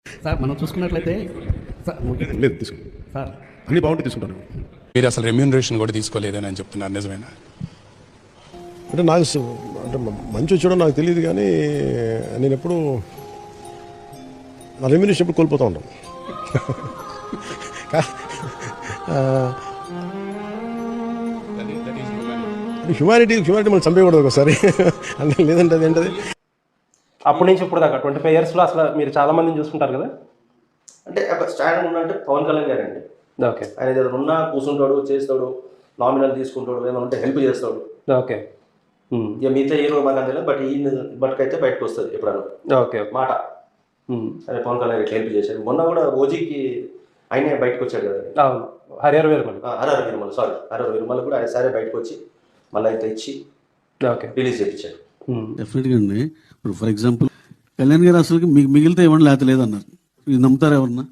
Sir మనం చూసుకున్నట్లయితే లేదు తీసుకో సార్ అన్ని బాగుంటే తీసుకుంటాను. మీరు అసలు రెమ్యూనరేషన్ కూడా తీసుకోలేదని అని చెప్తున్నారు, నిజమేనా? అంటే నాకు అంటే మంచి వచ్చాడో నాకు తెలియదు, కానీ నేను ఎప్పుడు నా రెమ్యూనరేషన్ ఎప్పుడు కోల్పోతూ ఉంటాను. హ్యుమానిటీ మనం చంపేయకూడదు ఒకసారి అంటే, లేదంటే అదేంటది. అప్పటి నుంచి ఇప్పుడు దాకా 25 yearsలో అసలు మీరు చాలా మందిని చూసుకుంటారు కదా. అంటే స్టాండ్ ఉన్నంటే పవన్ కళ్యాణ్ గారు అండి. ఓకే. ఆయన ఏదైనా ఉన్నా కూర్చుంటాడు, చేస్తాడు, నామినల్ తీసుకుంటాడు, ఏమైనా ఉంటే హెల్ప్ చేస్తాడు. ఓకే. ఇక మిగతా హీరో మాకు అంతే, బట్ ఈ బట్కైతే బయటకు వస్తుంది ఎప్పుడన్నా. ఓకే మాట అదే పవన్ కళ్యాణ్ ఇట్లా హెల్ప్ చేశాడు. మొన్న కూడా ఓజీకి ఆయనే బయటకు వచ్చాడు కదా. అవును, హరిహర వీరమల్లి. హరిహర వీరమల్లి కూడా ఆయన సరే బయటకు వచ్చి మళ్ళీ అయితే ఇచ్చి ఓకే రిలీజ్ చేయించాడు. డెఫినెట్గా అండి. ఇప్పుడు ఫర్ ఎగ్జాంపుల్ కళ్యాణ్ గారు అసలు మీకు మిగిలితే ఇవ్వండి లేకపోతే లేదన్నారు. ఇది నమ్ముతారు ఎవరన్నా?